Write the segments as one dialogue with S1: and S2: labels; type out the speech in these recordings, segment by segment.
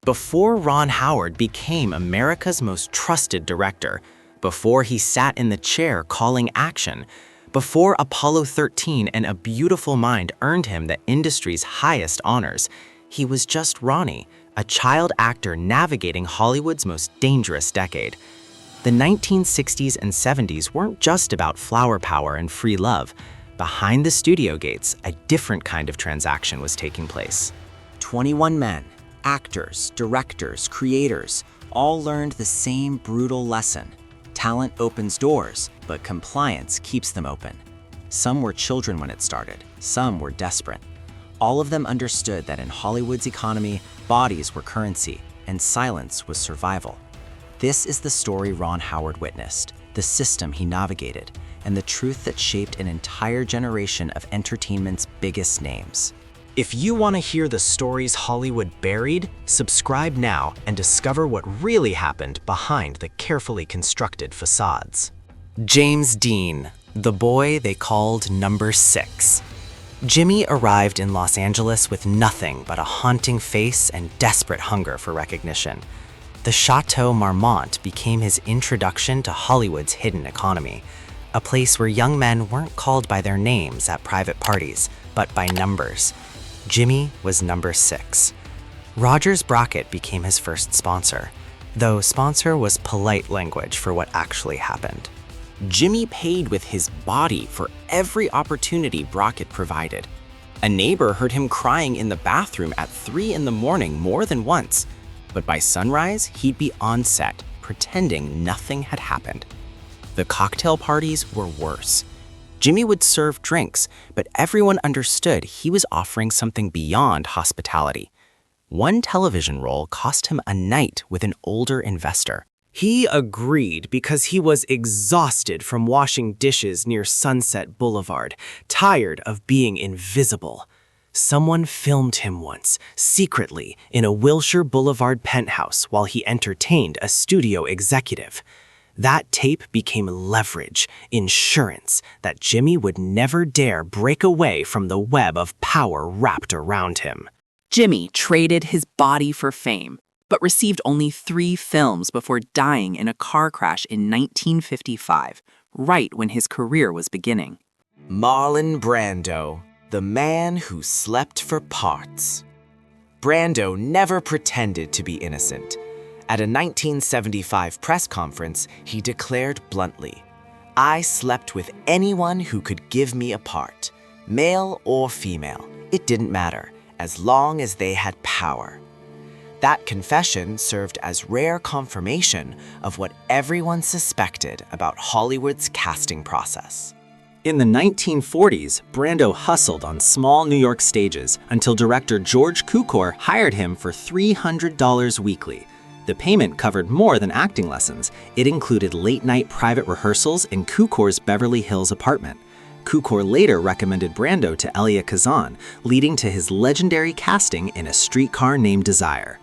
S1: Before Ron Howard became America's most trusted director, before he sat in the chair calling action, before Apollo 13 and A Beautiful Mind earned him the industry's highest honors, he was just Ronnie, a child actor navigating Hollywood's most dangerous decade. The 1960s and 70s weren't just about flower power and free love. Behind the studio gates, a different kind of transaction was taking place.
S2: 21 men, actors, directors, creators, all learned the same brutal lesson. Talent opens doors, but compliance keeps them open. Some were children when it started, some were desperate. All of them understood that in Hollywood's economy, bodies were currency, and silence was survival. This is the story Ron Howard witnessed, the system he navigated, and the truth that shaped an entire generation of entertainment's biggest names.
S1: If you want to hear the stories Hollywood buried, subscribe now and discover what really happened behind the carefully constructed facades. James Dean, the boy they called Number 6. Jimmy arrived in Los Angeles with nothing but a haunting face and desperate hunger for recognition. The Chateau Marmont became his introduction to Hollywood's hidden economy, a place where young men weren't called by their names at private parties, but by numbers. Jimmy was Number 6. Rogers Brockett became his first sponsor, though sponsor was polite language for what actually happened. Jimmy paid with his body for every opportunity Brockett provided. A neighbor heard him crying in the bathroom at 3 in the morning more than once, but by sunrise, he'd be on set, pretending nothing had happened. The cocktail parties were worse. Jimmy would serve drinks, but everyone understood he was offering something beyond hospitality. One television role cost him a night with an older investor. He agreed because he was exhausted from washing dishes near Sunset Boulevard, tired of being invisible. Someone filmed him once, secretly, in a Wilshire Boulevard penthouse while he entertained a studio executive. That tape became leverage, insurance that Jimmy would never dare break away from the web of power wrapped around him.
S3: Jimmy traded his body for fame, but received only 3 films before dying in a car crash in 1955, right when his career was beginning.
S1: Marlon Brando, the man who slept for parts. Brando never pretended to be innocent. At a 1975 press conference, he declared bluntly, "I slept with anyone who could give me a part, male or female. It didn't matter, as long as they had power." That confession served as rare confirmation of what everyone suspected about Hollywood's casting process. In the 1940s, Brando hustled on small New York stages until director George Cukor hired him for $300 weekly. The payment covered more than acting lessons. It included late-night private rehearsals in Cukor's Beverly Hills apartment. Cukor later recommended Brando to Elia Kazan, leading to his legendary casting in A Streetcar Named Desire.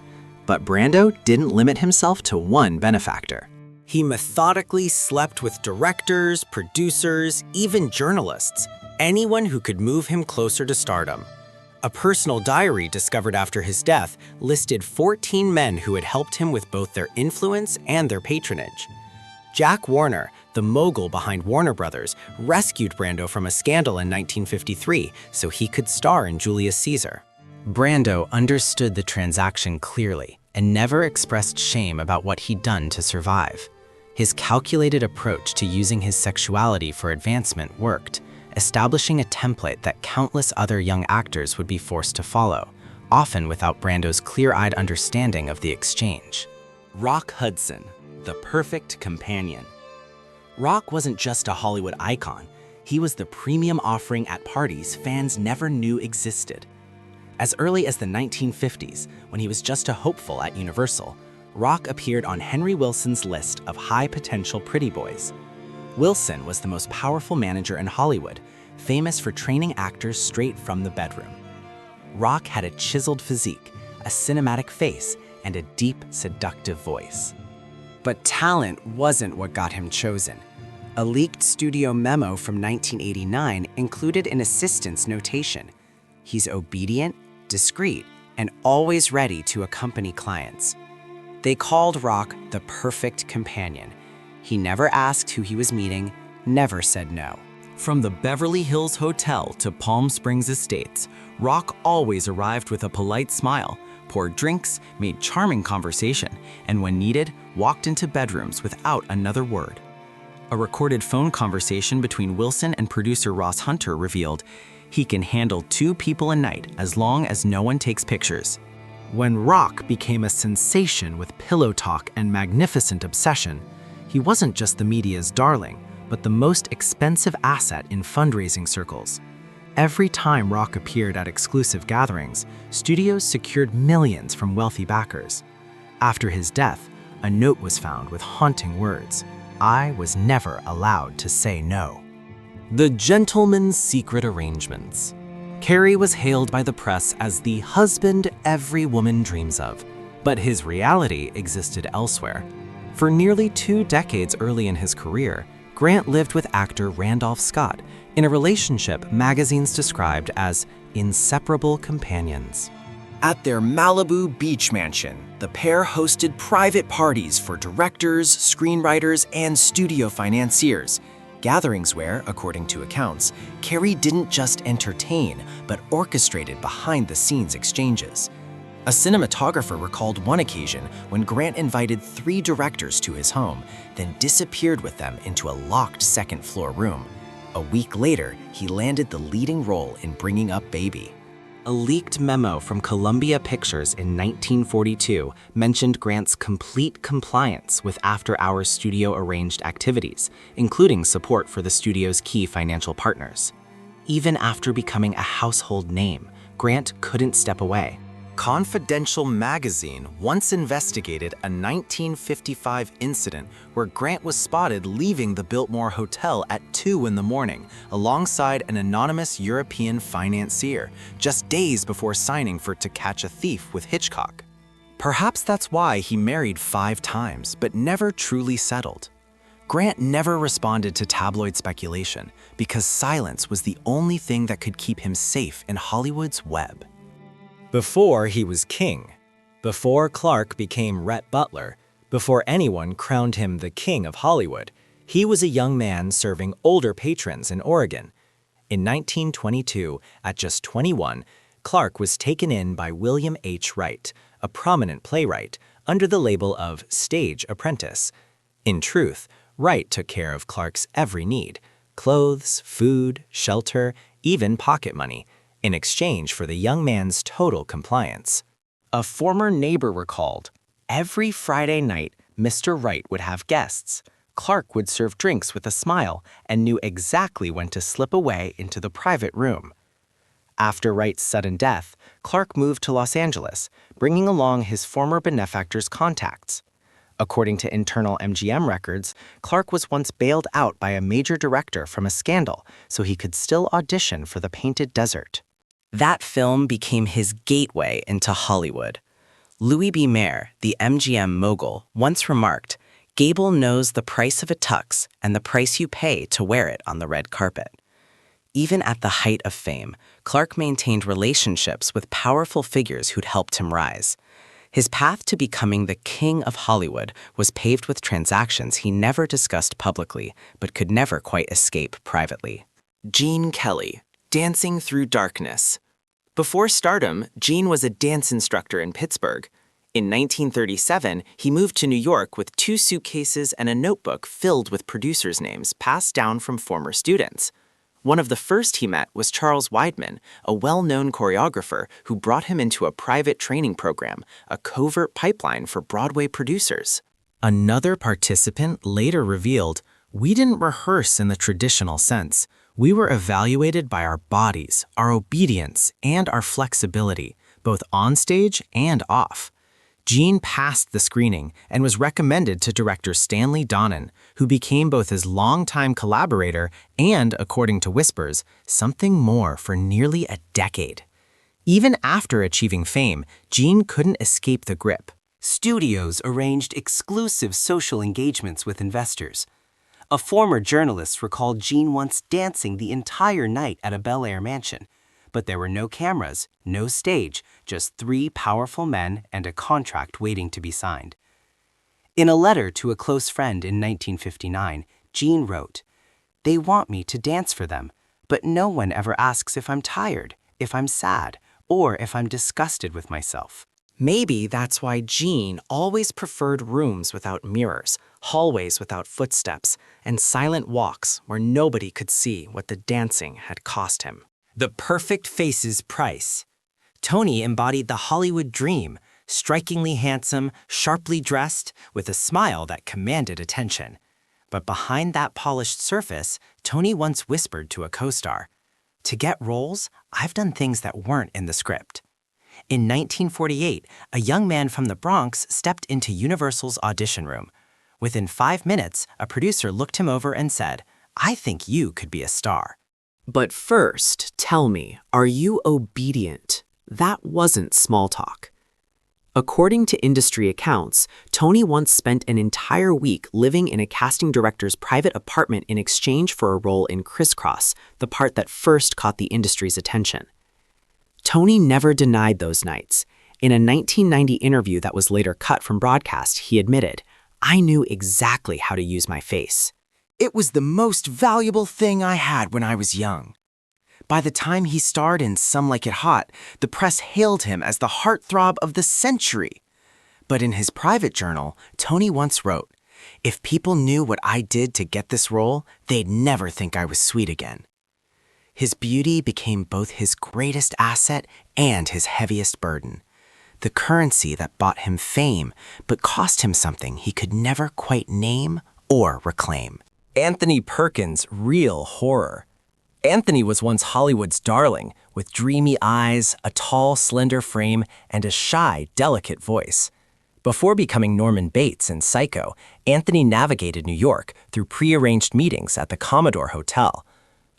S1: But Brando didn't limit himself to one benefactor. He methodically slept with directors, producers, even journalists, anyone who could move him closer to stardom. A personal diary discovered after his death listed 14 men who had helped him with both their influence and their patronage. Jack Warner, the mogul behind Warner Brothers, rescued Brando from a scandal in 1953 so he could star in Julius Caesar. Brando understood the transaction clearly and never expressed shame about what he'd done to survive. His calculated approach to using his sexuality for advancement worked, establishing a template that countless other young actors would be forced to follow, often without Brando's clear-eyed understanding of the exchange. Rock Hudson, the perfect companion. Rock wasn't just a Hollywood icon, he was the premium offering at parties fans never knew existed. As early as the 1950s, when he was just a hopeful at Universal, Rock appeared on Henry Wilson's list of high-potential pretty boys. Wilson was the most powerful manager in Hollywood, famous for training actors straight from the bedroom. Rock had a chiseled physique, a cinematic face, and a deep, seductive voice. But talent wasn't what got him chosen. A leaked studio memo from 1989 included an assistant's notation. He's obedient, discreet,
S2: and always ready to accompany clients. They called Rock the perfect companion. He never asked who he was meeting, never said no.
S3: From the Beverly Hills Hotel to Palm Springs Estates, Rock always arrived with a polite smile, poured drinks, made charming conversation, and when needed, walked into bedrooms without another word. A recorded phone conversation between Wilson and producer Ross Hunter revealed he can handle 2 people a night as long as no one takes pictures.
S1: When Rock became a sensation with pillow talk and magnificent obsession, he wasn't just the media's darling, but the most expensive asset in fundraising circles. Every time Rock appeared at exclusive gatherings, studios secured millions from wealthy backers. After his death, a note was found with haunting words: "I was never allowed to say no."
S3: The Gentleman's Secret Arrangements. Cary was hailed by the press as the husband every woman dreams of, but his reality existed elsewhere. For nearly 2 decades early in his career, Grant lived with actor Randolph Scott in a relationship magazines described as inseparable companions.
S2: At their Malibu beach mansion, the pair hosted private parties for directors, screenwriters, and studio financiers, gatherings where, according to accounts, Cary didn't just entertain, but orchestrated behind-the-scenes exchanges. A cinematographer recalled one occasion when Grant invited 3 directors to his home, then disappeared with them into a locked second-floor room. A week later, he landed the leading role in Bringing Up Baby. A leaked memo from Columbia Pictures in 1942 mentioned Grant's complete compliance with after-hours studio-arranged activities, including support for the studio's key financial partners. Even after becoming a household name, Grant couldn't step away. Confidential magazine once investigated a 1955 incident where Grant was spotted leaving the Biltmore Hotel at 2 in the morning alongside an anonymous European financier, just days before signing for To Catch a Thief with Hitchcock. Perhaps that's why he married 5 times but never truly settled. Grant never responded to tabloid speculation because silence was the only thing that could keep him safe in Hollywood's web. Before he was king, before Clark became Rhett Butler, before anyone crowned him the king of Hollywood, he was a young man serving older patrons in Oregon. In 1922, at just 21, Clark was taken in by William H. Wright, a prominent playwright, under the label of stage apprentice. In truth, Wright took care of Clark's every need: clothes, food, shelter, even pocket money, in exchange for the young man's total compliance. A former neighbor recalled, "Every Friday night, Mr. Wright would have guests. Clark would serve drinks with a smile and knew exactly when to slip away into the private room." After Wright's sudden death, Clark moved to Los Angeles, bringing along his former benefactor's contacts. According to internal MGM records, Clark was once bailed out by a major director from a scandal so he could still audition for The Painted Desert. That film became his gateway into Hollywood. Louis B. Mayer, the MGM mogul, once remarked, "Gable knows the price of a tux and the price you pay to wear it on the red carpet." Even at the height of fame, Clark maintained relationships with powerful figures who'd helped him rise. His path to becoming the king of Hollywood was paved with transactions he never discussed publicly, but could never quite escape privately. Gene Kelly, Dancing Through Darkness. Before stardom, Gene was a dance instructor in Pittsburgh. In 1937, he moved to New York with 2 suitcases and a notebook filled with producers' names passed down from former students. One of the first he met was Charles Weidman, a well-known choreographer who brought him into a private training program, a covert pipeline for Broadway producers. Another participant later revealed, "We didn't rehearse in the traditional sense. We were evaluated by our bodies, our obedience, and our flexibility, both on stage and off." Gene passed the screening and was recommended to director Stanley Donen, who became both his longtime collaborator and, according to whispers, something more for nearly a decade. Even after achieving fame, Gene couldn't escape the grip. Studios arranged exclusive social engagements with investors. A former journalist recalled Gene once dancing the entire night at a Bel Air mansion,
S4: But there were no cameras, no stage, just 3 powerful men and a contract waiting to be signed. In a letter to a close friend in 1959, Jean wrote, "They want me to dance for them, but no one ever asks if I'm tired, if I'm sad, or if I'm disgusted with myself."
S3: Maybe that's why Jean always preferred rooms without mirrors, hallways without footsteps, and silent walks where nobody could see what the dancing had cost him.
S4: The perfect face's price. Tony embodied the Hollywood dream, strikingly handsome, sharply dressed, with a smile that commanded attention. But behind that polished surface, Tony once whispered to a co-star, "To get roles, I've done things that weren't in the script." In 1948, a young man from the Bronx stepped into Universal's audition room. Within 5 minutes, a producer looked him over and said, "I think you could be a star."
S5: But first, tell me, are you obedient? That wasn't small talk. According to industry accounts, Tony once spent an entire week living in a casting director's private apartment in exchange for a role in Crisscross, the part that first caught the industry's attention. Tony never denied those nights. In a 1990 interview that was later cut from broadcast, he admitted, "I knew exactly how to use my face."
S1: It was the most valuable thing I had when I was young. By the time he starred in Some Like It Hot, the press hailed him as the heartthrob of the century. But in his private journal, Tony once wrote, "If people knew what I did to get this role, they'd never think I was sweet again." His beauty became both his greatest asset and his heaviest burden, the currency that bought him fame but cost him something he could never quite name or reclaim.
S4: Anthony Perkins' real horror. Anthony was once Hollywood's darling, with dreamy eyes, a tall, slender frame, and a shy, delicate voice. Before becoming Norman Bates in Psycho, Anthony navigated New York through prearranged meetings at the Commodore Hotel.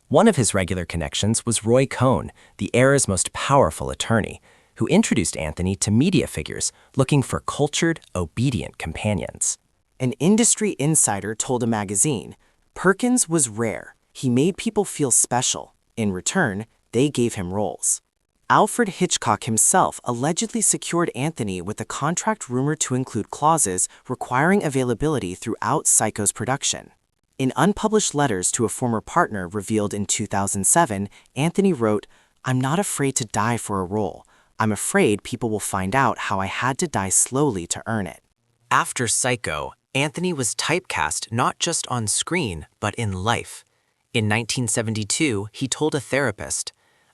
S4: One of his regular connections was Roy Cohn, the era's most powerful attorney, who introduced Anthony to media figures looking for cultured, obedient companions.
S3: An industry insider told a magazine, Perkins was rare. He made people feel special. In return, they gave him roles. Alfred Hitchcock himself allegedly secured Anthony with a contract rumored to include clauses requiring availability throughout Psycho's production. In unpublished letters to a former partner revealed in 2007, Anthony wrote, "I'm not afraid to die for a role. I'm afraid people will find out how I had to die slowly to earn it."
S1: After Psycho, Anthony was typecast not just on screen, but in life. In 1972, he told a therapist,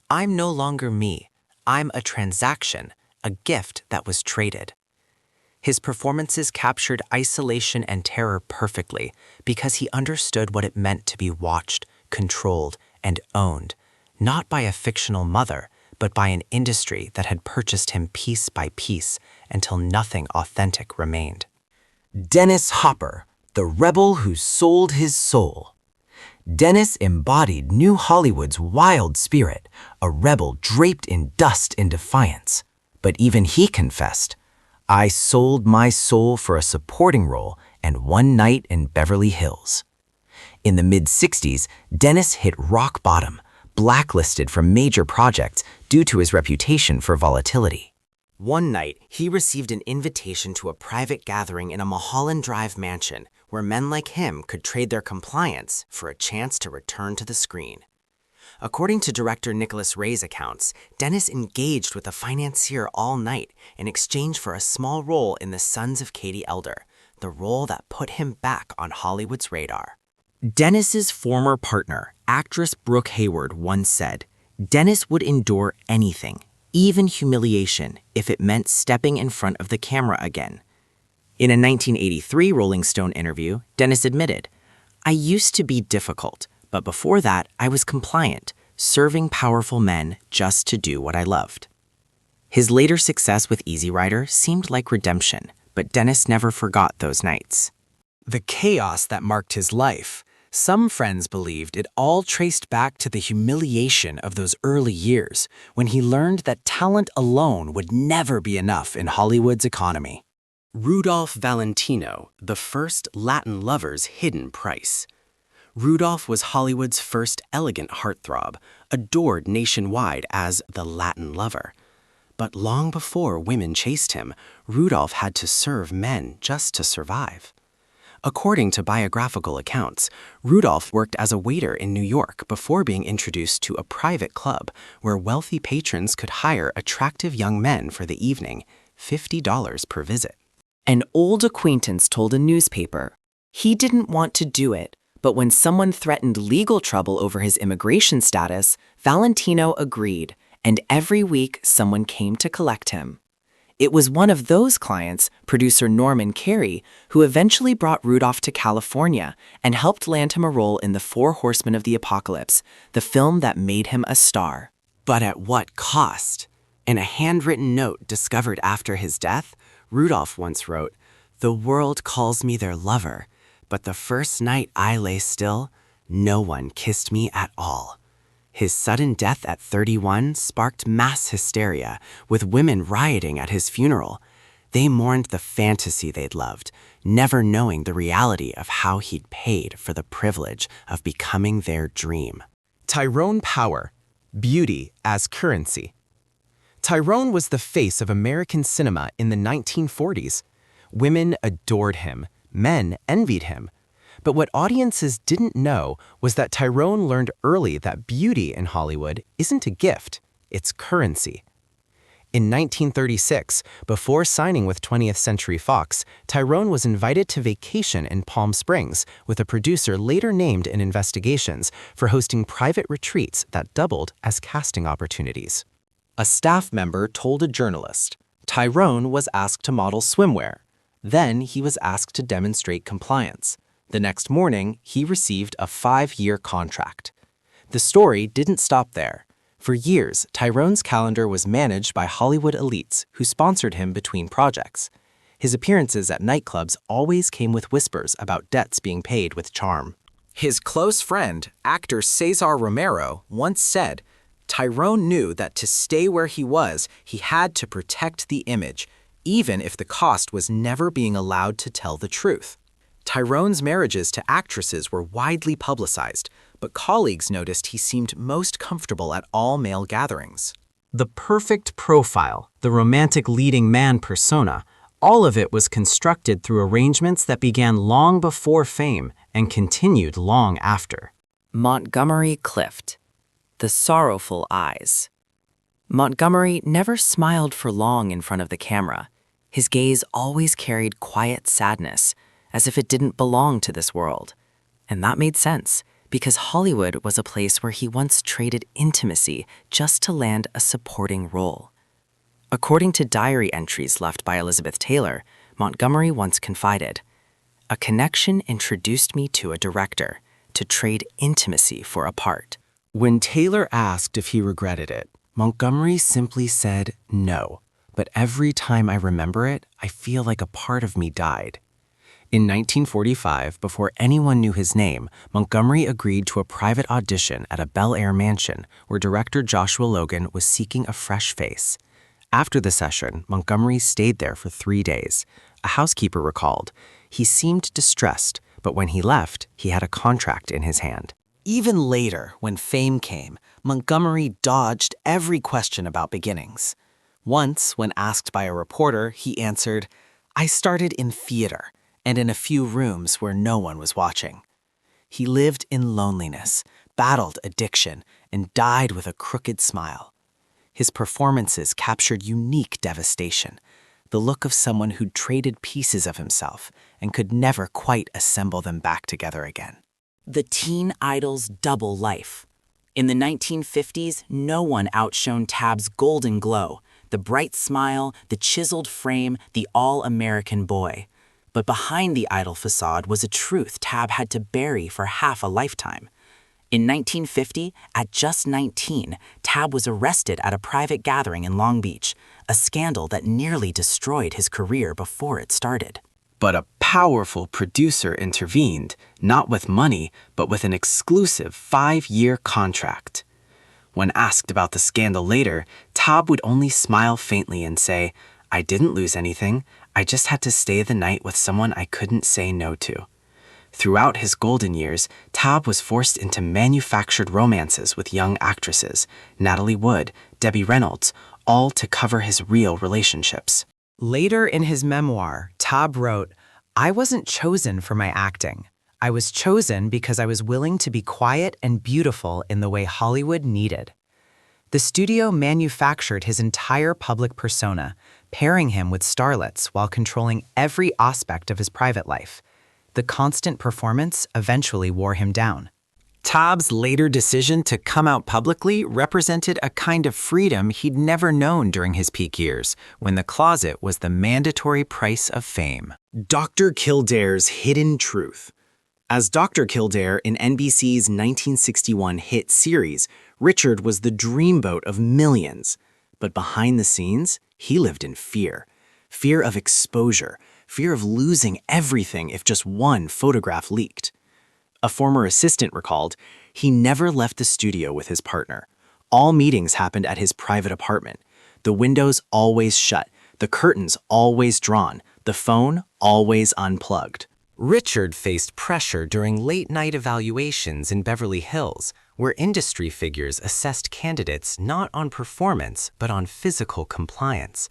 S1: "I'm no longer me. I'm a transaction, a gift that was traded." His performances captured isolation and terror perfectly because he understood what it meant to be watched, controlled, and owned, not by a fictional mother, but by an industry that had purchased him piece by piece until nothing authentic remained.
S4: Dennis Hopper, the rebel who sold his soul. Dennis embodied New Hollywood's wild spirit, a rebel draped in dust in defiance. But even he confessed, "I sold my soul for a supporting role and one night in Beverly Hills." In the mid-60s, Dennis hit rock bottom, blacklisted from major projects due to his reputation for volatility.
S1: One night, he received an invitation to a private gathering in a Mulholland Drive mansion where men like him could trade their compliance for a chance to return to the screen. According to director Nicholas Ray's accounts, Dennis engaged with a financier all night in exchange for a small role in The Sons of Katie Elder, the role that put him back on Hollywood's radar. Dennis's former partner, actress Brooke Hayward, once said, "Dennis would endure anything, even humiliation, if it meant stepping in front of the camera again." In a 1983 Rolling Stone interview, Dennis admitted, "I used to be difficult, but before that, I was compliant, serving powerful men just to do what I loved." His later success with Easy Rider seemed like redemption, but Dennis never forgot those nights. The chaos that marked his life, some friends believed it all traced back to the humiliation of those early years when he learned that talent alone would never be enough in Hollywood's economy. Rudolph Valentino, the first Latin lover's hidden price. Rudolph was Hollywood's first elegant heartthrob,
S2: adored nationwide as the Latin lover. But long before women chased him, Rudolph had to serve men just to survive. According to biographical accounts, Rudolph worked as a waiter in New York before being introduced to a private club where wealthy patrons could hire attractive young men for the evening, $50 per visit.
S5: An old acquaintance told a newspaper he didn't want to do it, but when someone threatened legal trouble over his immigration status, Valentino agreed, and every week someone came to collect him. It was one of those clients, producer Norman Cary, who eventually brought Rudolph to California and helped land him a role in The Four Horsemen of the Apocalypse, the film that made him a star.
S2: But at what cost? In a handwritten note discovered after his death, Rudolph once wrote, "The world calls me their lover, but the first night I lay still, no one kissed me at all." His sudden death at 31 sparked mass hysteria, with women rioting at his funeral. They mourned the fantasy they'd loved, never knowing the reality of how he'd paid for the privilege of becoming their dream.
S1: Tyrone Power, beauty as currency. Tyrone was the face of American cinema in the 1940s. Women adored him, men envied him. But what audiences didn't know was that Tyrone learned early that beauty in Hollywood isn't a gift, it's currency. In 1936, before signing with 20th Century Fox, Tyrone was invited to vacation in Palm Springs with a producer later named in investigations for hosting private retreats that doubled as casting opportunities.
S3: A staff member told a journalist, Tyrone was asked to model swimwear. Then he was asked to demonstrate compliance. The next morning, he received a 5-year contract. The story didn't stop there. For years, Tyrone's calendar was managed by Hollywood elites who sponsored him between projects. His appearances at nightclubs always came with whispers about debts being paid with charm.
S4: His close friend, actor Cesar Romero, once said, Tyrone knew that to stay where he was, he had to protect the image, even if the cost was never being allowed to tell the truth. Tyrone's marriages to actresses were widely publicized, but colleagues noticed he seemed most comfortable at all male gatherings.
S3: The perfect profile, the romantic leading man persona, all of it was constructed through arrangements that began long before fame and continued long after.
S5: Montgomery Clift, the sorrowful eyes. Montgomery never smiled for long in front of the camera. His gaze always carried quiet sadness, as if it didn't belong to this world. And that made sense, because Hollywood was a place where he once traded intimacy just to land a supporting role. According to diary entries left by Elizabeth Taylor, Montgomery once confided, "A connection introduced me to a director to trade intimacy for a part."
S2: When Taylor asked if he regretted it, Montgomery simply said no. But every time I remember it, I feel like a part of me died. In 1945, before anyone knew his name, Montgomery agreed to a private audition at a Bel Air mansion where director Joshua Logan was seeking a fresh face. After the session, Montgomery stayed there for 3 days. A housekeeper recalled, he seemed distressed, but when he left, he had a contract in his hand.
S3: Even later, when fame came, Montgomery dodged every question about beginnings. Once, when asked by a reporter, he answered, "I started in theater, and in a few rooms where no one was watching." He lived in loneliness, battled addiction, and died with a crooked smile. His performances captured unique devastation, the look of someone who'd traded pieces of himself and could never quite assemble them back together again.
S5: The teen idol's double life. In the 1950s, no one outshone Tab's golden glow, the bright smile, the chiseled frame, the all-American boy. But behind the idol facade was a truth Tab had to bury for half a lifetime. In 1950, at just 19, Tab was arrested at a private gathering in Long Beach, a scandal that nearly destroyed his career before it started.
S2: But a powerful producer intervened, not with money, but with an exclusive 5-year contract. When asked about the scandal later, Tab would only smile faintly and say, "I didn't lose anything. I just had to stay the night with someone I couldn't say no to."
S3: Throughout his golden years, Taub was forced into manufactured romances with young actresses, Natalie Wood, Debbie Reynolds, all to cover his real relationships.
S4: Later in his memoir, Taub wrote, "I wasn't chosen for my acting. I was chosen because I was willing to be quiet and beautiful in the way Hollywood needed." The studio manufactured his entire public persona, pairing him with starlets while controlling every aspect of his private life. The constant performance eventually wore him down.
S3: Taub's later decision to come out publicly represented a kind of freedom he'd never known during his peak years, when the closet was the mandatory price of fame. Dr. Kildare's Hidden Truth. As Dr. Kildare in NBC's 1961 hit series, Richard was the dreamboat of millions. But behind the scenes, he lived in fear. Fear of exposure, fear of losing everything if just one photograph leaked. A former assistant recalled, he never left the studio with his partner. All meetings happened at his private apartment. The windows always shut, the curtains always drawn, the phone always unplugged.
S4: Richard faced pressure during late-night evaluations in Beverly Hills, where industry figures assessed candidates not on performance but on physical compliance.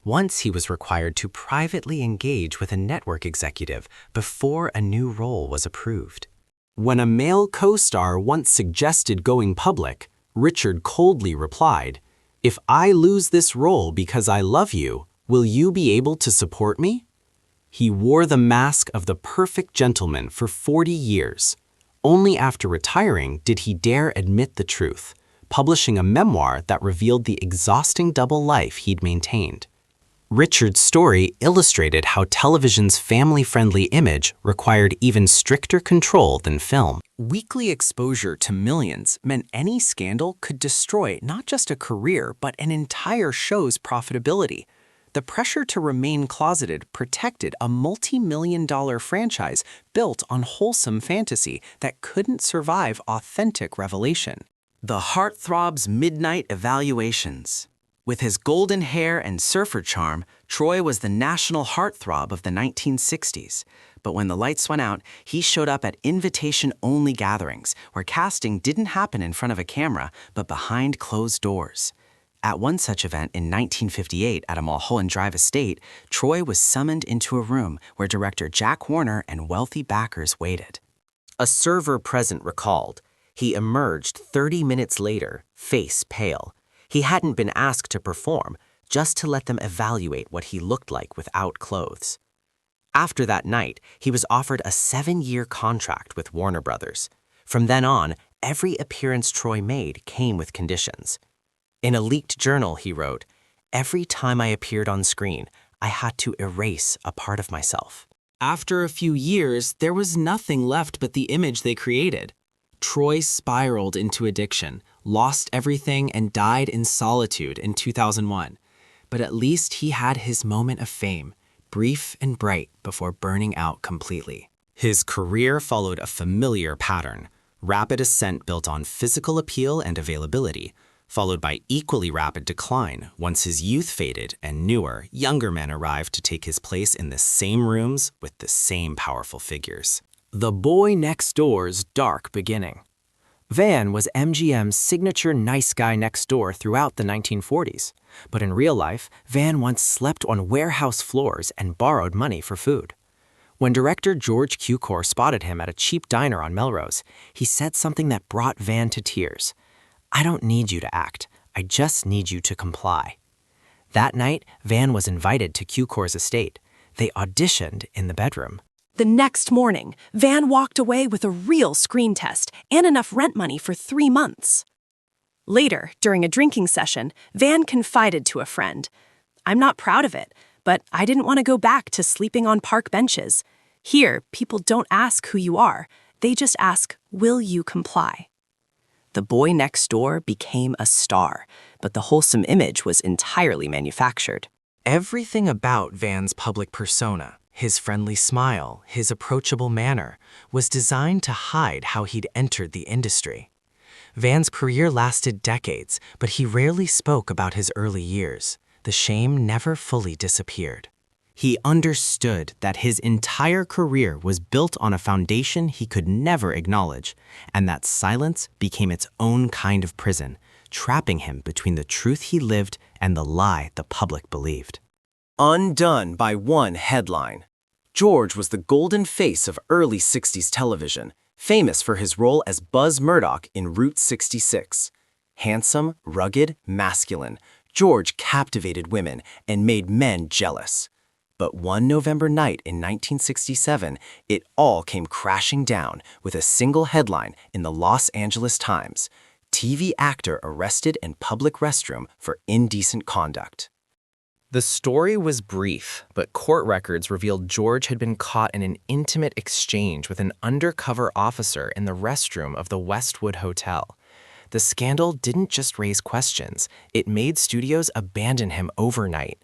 S4: Once he was required to privately engage with a network executive before a new role was approved. When a male co-star once suggested going public, Richard coldly replied, "If I lose this role because I love you, will you be able to support me?" He wore the mask of the perfect gentleman for 40 years. Only after retiring did he dare admit the truth, publishing a memoir that revealed the exhausting double life he'd maintained. Richard's story illustrated how television's family-friendly image required even stricter control than film. Weekly exposure to millions meant any scandal could destroy not just a career, but an entire show's profitability. The pressure to remain closeted protected a multi-million-dollar franchise built on wholesome fantasy that couldn't survive authentic revelation. The heartthrob's midnight evaluations. With his golden hair and surfer charm, Troy was the national heartthrob of the 1960s. But when the lights went out, he showed up at invitation-only gatherings, where casting didn't happen in front of a camera, but behind closed doors. At one such event in 1958 at a Mulholland Drive estate, Troy was summoned into a room where director Jack Warner and wealthy backers waited. A server present recalled, he emerged 30 minutes later, face pale. He hadn't been asked to perform, just to let them evaluate what he looked like without clothes. After that night, he was offered a 7-year contract with Warner Brothers. From then on, every appearance Troy made came with conditions. In a leaked journal, he wrote, "Every time I appeared on screen, I had to erase a part of myself." After a few years, there was nothing left but the image they created. Troy spiraled into addiction, lost everything, and died in solitude in 2001. But at least he had his moment of fame, brief and bright before burning out completely. His career followed a familiar pattern, rapid ascent built on physical appeal and availability, followed by equally rapid decline once his youth faded and newer, younger men arrived to take his place in the same rooms with the same powerful figures. The Boy Next Door's dark beginning. Van was MGM's signature nice guy next door throughout the 1940s. But in real life, Van once slept on warehouse floors and borrowed money for food. When director George Cukor spotted him at a cheap diner on Melrose, he said something that brought Van to tears. "I don't need you to act. I just need you to comply." That night, Van was invited to Cukor's estate. They auditioned in the bedroom.
S6: The next morning, Van walked away with a real screen test and enough rent money for 3 months. Later, during a drinking session, Van confided to a friend, "I'm not proud of it, but I didn't want to go back to sleeping on park benches. Here, people don't ask who you are. They just ask, will you comply?" The Boy Next Door became a star, but the wholesome image was entirely manufactured.
S3: Everything about Van's public persona, his friendly smile, his approachable manner, was designed to hide how he'd entered the industry. Van's career lasted decades, but he rarely spoke about his early years. The shame never fully disappeared. He understood that his entire career was built on a foundation he could never acknowledge, and that silence became its own kind of prison, trapping him between the truth he lived and the lie the public believed.
S1: Undone by one headline. George was the golden face of early 60s television, famous for his role as Buzz Murdoch in Route 66. Handsome, rugged, masculine, George captivated women and made men jealous. But one November night in 1967, it all came crashing down with a single headline in the Los Angeles Times: TV actor arrested in public restroom for indecent conduct.
S3: The story was brief, but court records revealed George had been caught in an intimate exchange with an undercover officer in the restroom of the Westwood Hotel. The scandal didn't just raise questions, it made studios abandon him overnight.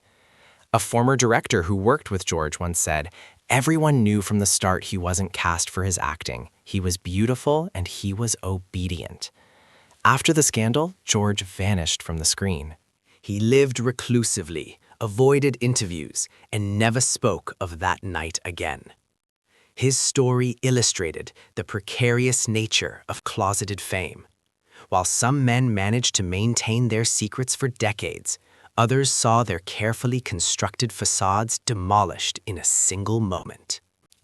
S3: A former director who worked with George once said, "Everyone knew from the start he wasn't cast for his acting. He was beautiful and he was obedient." After the scandal, George vanished from the screen. He lived reclusively, avoided interviews, and never spoke of that night again. His story illustrated the precarious nature of closeted fame. While some men managed to maintain their secrets for decades, others saw their carefully constructed facades demolished in a single moment.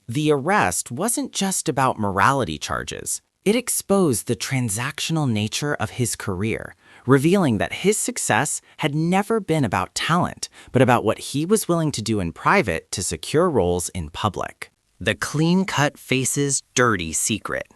S3: The arrest wasn't just about morality charges. It exposed the transactional nature of his career, revealing that his success had never been about talent, but about what he was willing to do in private to secure roles in public. The clean-cut face's dirty secret.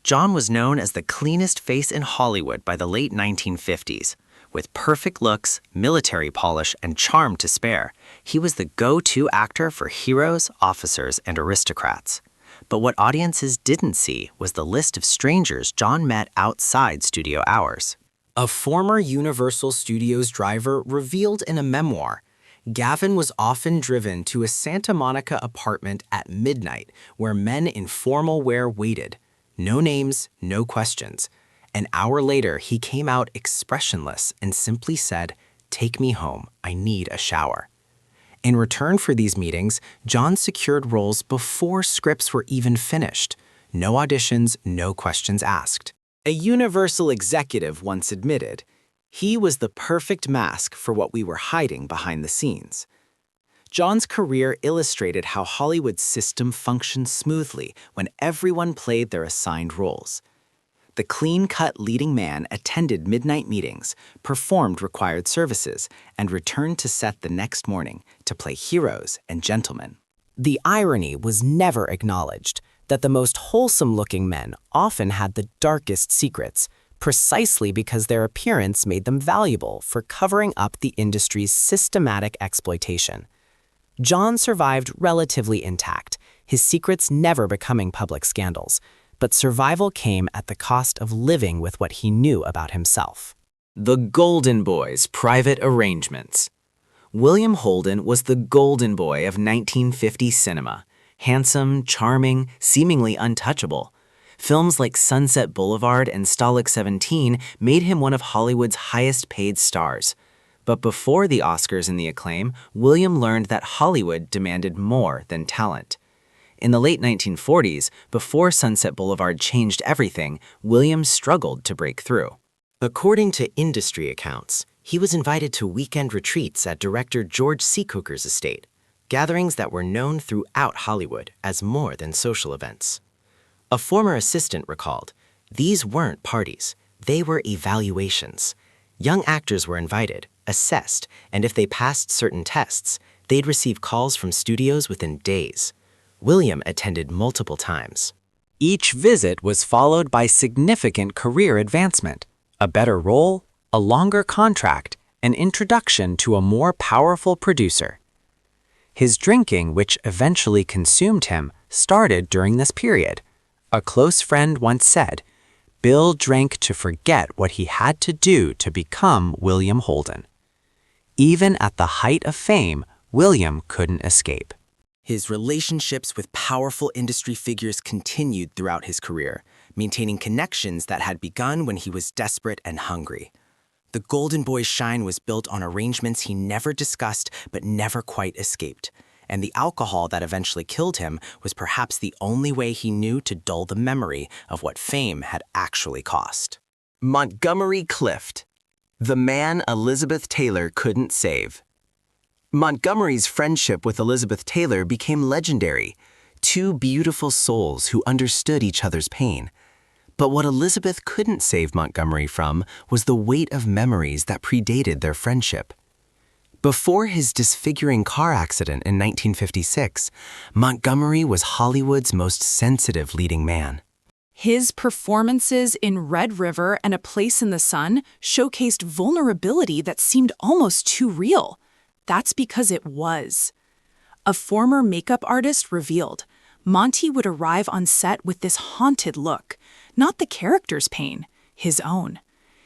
S3: John was known as the cleanest face in Hollywood by the late 1950s. With perfect looks, military polish, and charm to spare, he was the go-to actor for heroes, officers, and aristocrats. But what audiences didn't see was the list of strangers John met outside studio hours. A former Universal Studios driver revealed in a memoir, Gavin was often driven to a Santa Monica apartment at midnight where men in formal wear waited. No names, no questions. An hour later, he came out expressionless and simply said, "Take me home, I need a shower." In return for these meetings, John secured roles before scripts were even finished. No auditions, no questions asked. A Universal executive once admitted, he was the perfect mask for what we were hiding behind the scenes. John's career illustrated how Hollywood's system functioned smoothly when everyone played their assigned roles. The clean-cut leading man attended midnight meetings, performed required services, and returned to set the next morning to play heroes and gentlemen. The irony was never acknowledged that the most wholesome-looking men often had the darkest secrets, precisely because their appearance made them valuable for covering up the industry's systematic exploitation. John survived relatively intact, his secrets never becoming public scandals, but survival came at the cost of living with what he knew about himself. The Golden Boy's private arrangements. William Holden was the golden boy of 1950 cinema, handsome, charming, seemingly untouchable. Films like Sunset Boulevard and Stalag 17 made him one of Hollywood's highest-paid stars. But before the Oscars and the acclaim, William learned that Hollywood demanded more than talent. In the late 1940s, before Sunset Boulevard changed everything, William struggled to break through. According to industry accounts, he was invited to weekend retreats at director George C. Cukor's estate, gatherings that were known throughout Hollywood as more than social events. A former assistant recalled, "These weren't parties, they were evaluations. Young actors were invited, assessed, and if they passed certain tests, they'd receive calls from studios within days." William attended multiple times. Each visit was followed by significant career advancement, a better role, a longer contract, an introduction to a more powerful producer. His drinking, which eventually consumed him, started during this period. A close friend once said, "Bill drank to forget what he had to do to become William Holden." Even at the height of fame, William couldn't escape. His relationships with powerful industry figures continued throughout his career, maintaining connections that had begun when he was desperate and hungry. The Golden Boy's shine was built on arrangements he never discussed but never quite escaped, and the alcohol that eventually killed him was perhaps the only way he knew to dull the memory of what fame had actually cost.
S1: Montgomery Clift, the man Elizabeth Taylor couldn't save. Montgomery's friendship with Elizabeth Taylor became legendary, two beautiful souls who understood each other's pain. But what Elizabeth couldn't save Montgomery from was the weight of memories that predated their friendship. Before his disfiguring car accident in 1956, Montgomery was Hollywood's most sensitive leading man.
S7: His performances in Red River and A Place in the Sun showcased vulnerability that seemed almost too real. That's because it was. A former makeup artist revealed, Monty would arrive on set with this haunted look, not the character's pain, his own.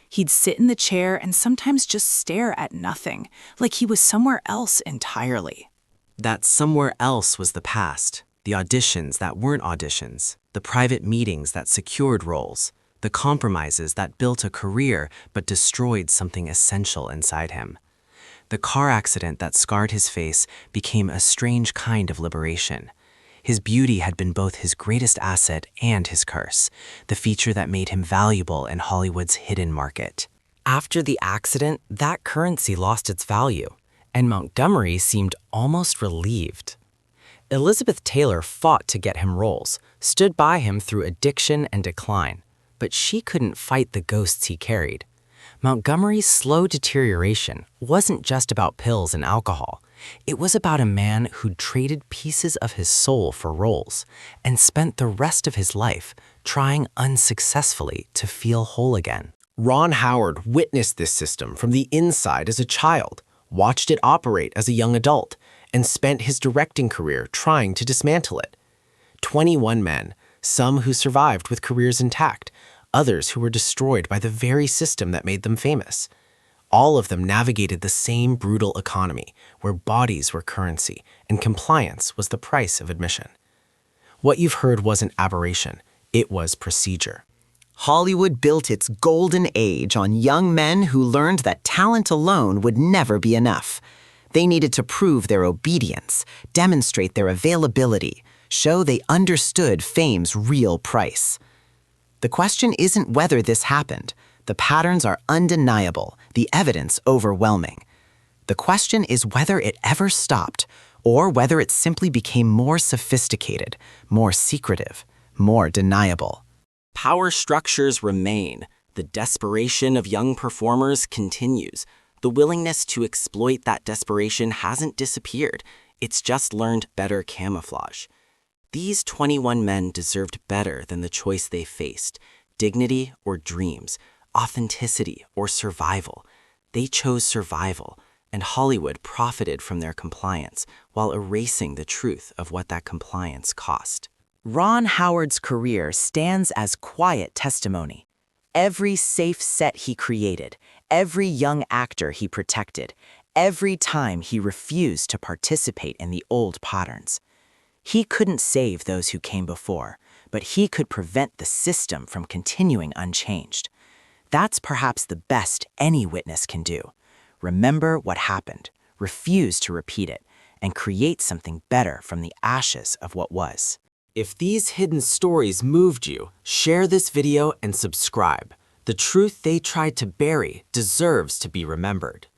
S7: He'd sit in the chair and sometimes just stare at nothing, like he was somewhere else entirely.
S3: That somewhere else was the past, the auditions that weren't auditions, the private meetings that secured roles, the compromises that built a career but destroyed something essential inside him. The car accident that scarred his face became a strange kind of liberation. His beauty had been both his greatest asset and his curse, the feature that made him valuable in Hollywood's hidden market. After the accident, that currency lost its value, and Montgomery seemed almost relieved. Elizabeth Taylor fought to get him roles, stood by him through addiction and decline, but she couldn't fight the ghosts he carried. Montgomery's slow deterioration wasn't just about pills and alcohol. It was about a man who'd traded pieces of his soul for roles and spent the rest of his life trying unsuccessfully to feel whole again.
S1: Ron Howard witnessed this system from the inside as a child, watched it operate as a young adult, and spent his directing career trying to dismantle it. 21 men, some who survived with careers intact, others who were destroyed by the very system that made them famous. All of them navigated the same brutal economy, where bodies were currency and compliance was the price of admission. What you've heard wasn't aberration, it was procedure.
S2: Hollywood built its golden age on young men who learned that talent alone would never be enough. They needed to prove their obedience, demonstrate their availability, show they understood fame's real price. The question isn't whether this happened. The patterns are undeniable, the evidence overwhelming. The question is whether it ever stopped, or whether it simply became more sophisticated, more secretive, more deniable.
S3: Power structures remain. The desperation of young performers continues. The willingness to exploit that desperation hasn't disappeared. It's just learned better camouflage. These 21 men deserved better than the choice they faced: dignity or dreams, authenticity or survival. They chose survival, and Hollywood profited from their compliance while erasing the truth of what that compliance cost.
S2: Ron Howard's career stands as quiet testimony. Every safe set he created, every young actor he protected, every time he refused to participate in the old patterns. He couldn't save those who came before, but he could prevent the system from continuing unchanged. That's perhaps the best any witness can do. Remember what happened, refuse to repeat it, and create something better from the ashes of what was.
S1: If these hidden stories moved you, share this video and subscribe. The truth they tried to bury deserves to be remembered.